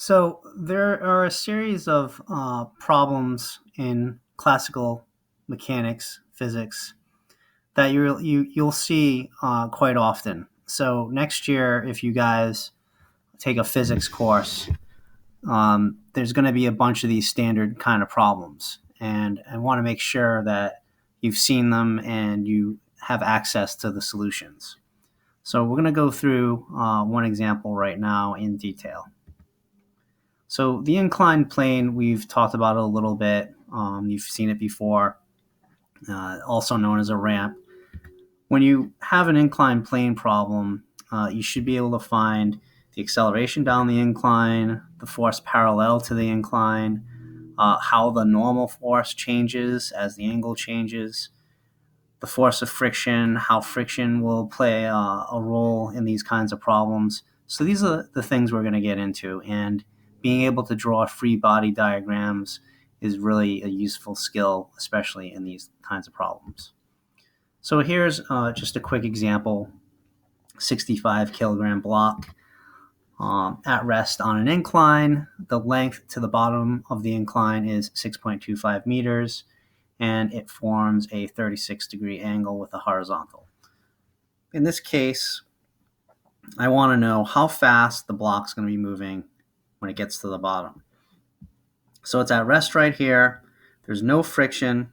So there are a series of problems in classical mechanics, physics that you'll see quite often. So next year, if you guys take a physics course, there's going to be a bunch of these standard kind of problems, and I want to make sure that you've seen them and you have access to the solutions. So we're going to go through one example right now in detail. So the inclined plane, we've talked about it a little bit. You've seen it before, also known as a ramp. When you have an inclined plane problem, you should be able to find the acceleration down the incline, the force parallel to the incline, how the normal force changes as the angle changes, the force of friction, how friction will play a role in these kinds of problems. So these are the things we're going to get into, and being able to draw free body diagrams is really a useful skill, especially in these kinds of problems. So here's just a quick example, 65 kilogram block at rest on an incline. The length to the bottom of the incline is 6.25 meters, and it forms a 36-degree angle with a horizontal. In this case, I want to know how fast the block's going to be moving when it gets to the bottom. So it's at rest right here. There's no friction.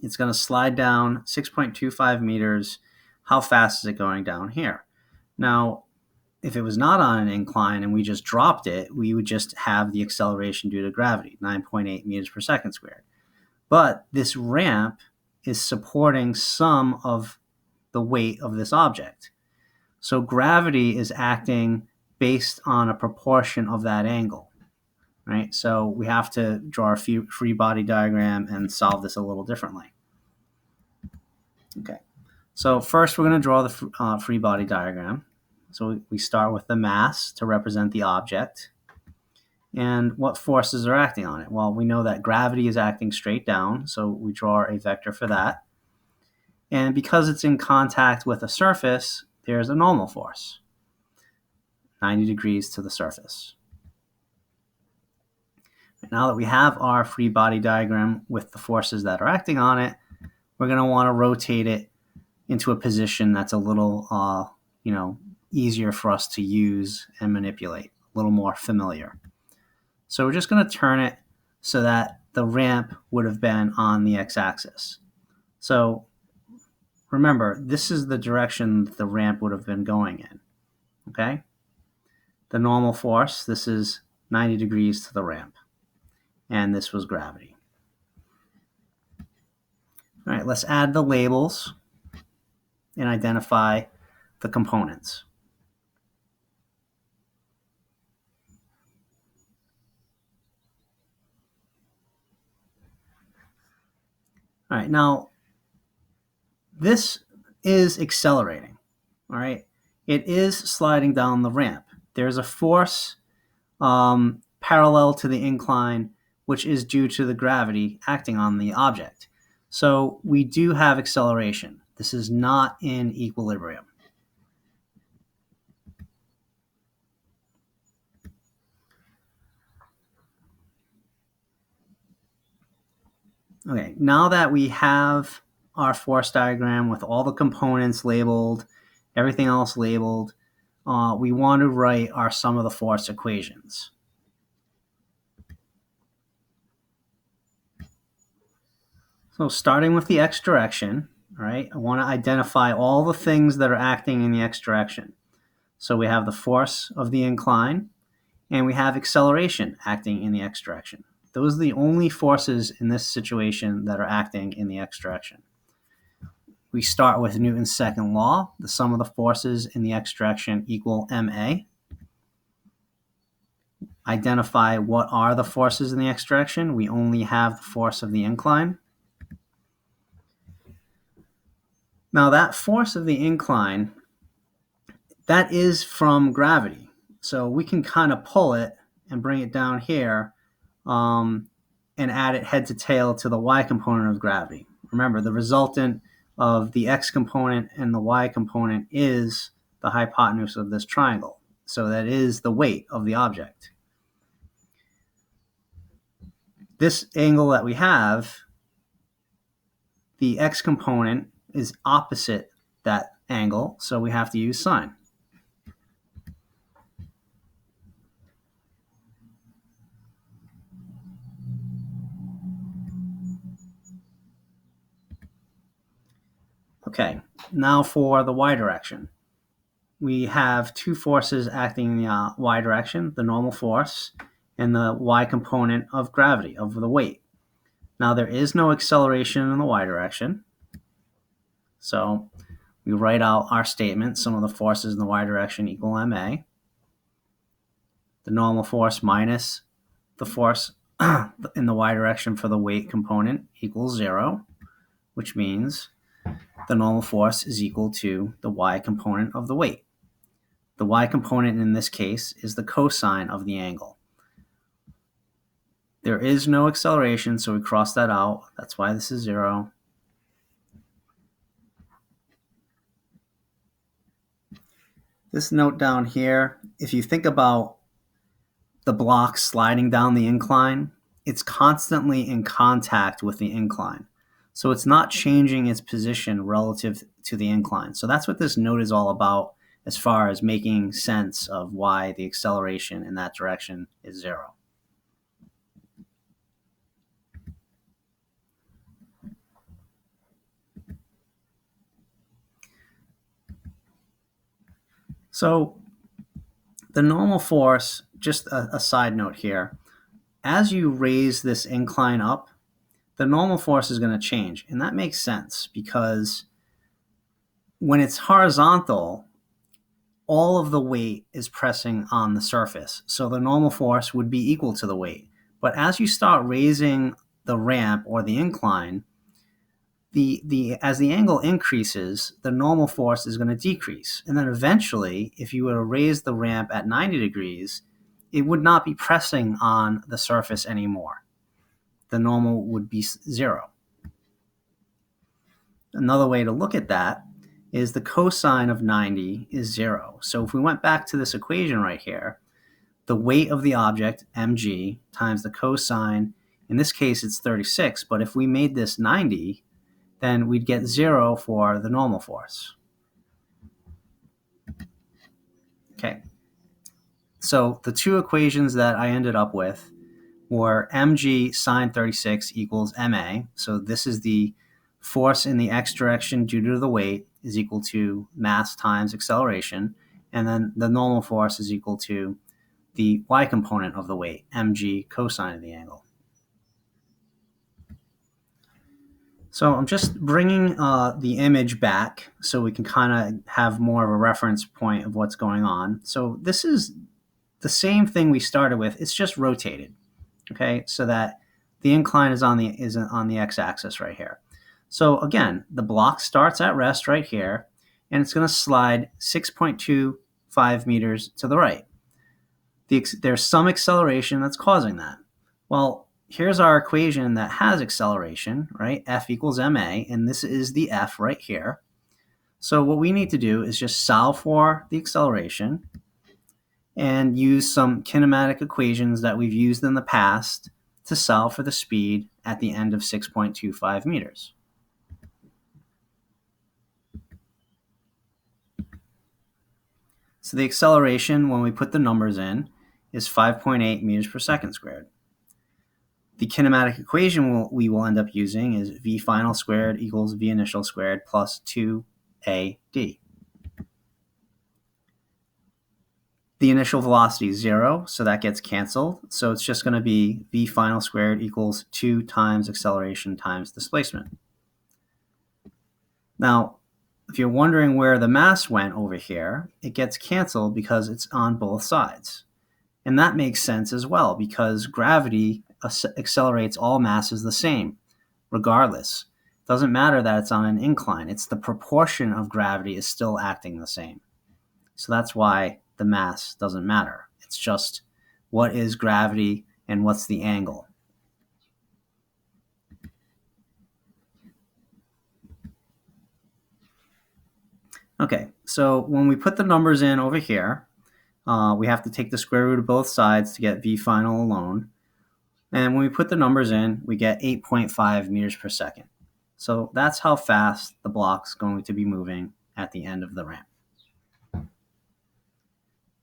It's going to slide down 6.25 meters. How fast is it going down here? Now, if it was not on an incline and we just dropped it, we would just have the acceleration due to gravity, 9.8 meters per second squared. But this ramp is supporting some of the weight of this object. So gravity is acting based on a proportion of that angle, right? So we have to draw a free body diagram and solve this a little differently. Okay, so first we're going to draw the free body diagram. So we start with the mass to represent the object. And what forces are acting on it? Well, we know that gravity is acting straight down, so we draw a vector for that. And because it's in contact with a surface, there's a normal force, 90 degrees to the surface. Now that we have our free body diagram with the forces that are acting on it, we're going to want to rotate it into a position that's a little, easier for us to use and manipulate, a little more familiar. So we're just going to turn it so that the ramp would have been on the x-axis. So remember, this is the direction that the ramp would have been going in, okay? The normal force, this is 90 degrees to the ramp, and this was gravity. All right, let's add the labels and identify the components. All right, now this is accelerating, all right? It is sliding down the ramp. There's a force parallel to the incline, which is due to the gravity acting on the object. So we do have acceleration. This is not in equilibrium. Okay, now that we have our force diagram with all the components labeled, everything else labeled, we want to write our sum of the force equations. So starting with the x direction, all right, I want to identify all the things that are acting in the x direction. So we have the force of the incline, and we have acceleration acting in the x direction. Those are the only forces in this situation that are acting in the x direction. We start with Newton's second law. The sum of the forces in the x direction equal ma. Identify what are the forces in the x direction. We only have the force of the incline. Now that force of the incline, that is from gravity. So we can kind of pull it and bring it down here and add it head to tail to the y component of gravity. Remember, the resultant of the x component and the y component is the hypotenuse of this triangle. So that is the weight of the object. This angle that we have, the x component is opposite that angle, so we have to use sine. Okay, now for the y direction. We have two forces acting in the y direction, the normal force and the y component of gravity, of the weight. Now there is no acceleration in the y direction, so we write out our statement, sum of the forces in the y direction equal ma. The normal force minus the force in the y direction for the weight component equals 0, which means the normal force is equal to the y component of the weight. The y component in this case is the cosine of the angle. There is no acceleration, so we cross that out. That's why this is 0. This note down here, if you think about the block sliding down the incline, it's constantly in contact with the incline. So it's not changing its position relative to the incline. So that's what this note is all about as far as making sense of why the acceleration in that direction is 0. So the normal force, just a side note here, as you raise this incline up, the normal force is going to change. And that makes sense because when it's horizontal, all of the weight is pressing on the surface. So the normal force would be equal to the weight. But as you start raising the ramp or the incline, as the angle increases, the normal force is going to decrease. And then eventually, if you were to raise the ramp at 90 degrees, it would not be pressing on the surface anymore. The normal would be 0. Another way to look at that is the cosine of 90 is 0. So if we went back to this equation right here, the weight of the object, mg, times the cosine, in this case it's 36, but if we made this 90, then we'd get 0 for the normal force. Okay, so the two equations that I ended up with were mg sine 36 equals ma. So this is the force in the x direction due to the weight is equal to mass times acceleration. And then the normal force is equal to the y component of the weight, mg cosine of the angle. So I'm just bringing the image back so we can kind of have more of a reference point of what's going on. So this is the same thing we started with. It's just rotated, okay, so that the incline is on the x-axis right here. So again, the block starts at rest right here, and it's going to slide 6.25 meters to the right. There's some acceleration that's causing that. Well, here's our equation that has acceleration, right? F equals ma, and this is the F right here. So what we need to do is just solve for the acceleration and use some kinematic equations that we've used in the past to solve for the speed at the end of 6.25 meters. So the acceleration, when we put the numbers in, is 5.8 meters per second squared. The kinematic equation we will end up using is v final squared equals v initial squared plus 2ad. The initial velocity is 0, so that gets canceled. So it's just going to be v final squared equals 2 times acceleration times displacement. Now, if you're wondering where the mass went over here, it gets canceled because it's on both sides. And that makes sense as well because gravity accelerates all masses the same, regardless. It doesn't matter that it's on an incline. It's the proportion of gravity is still acting the same. So that's why the mass doesn't matter. It's just what is gravity and what's the angle. Okay, so when we put the numbers in over here, We have to take the square root of both sides to get v final alone. And when we put the numbers in, we get 8.5 meters per second. So that's how fast the block's going to be moving at the end of the ramp.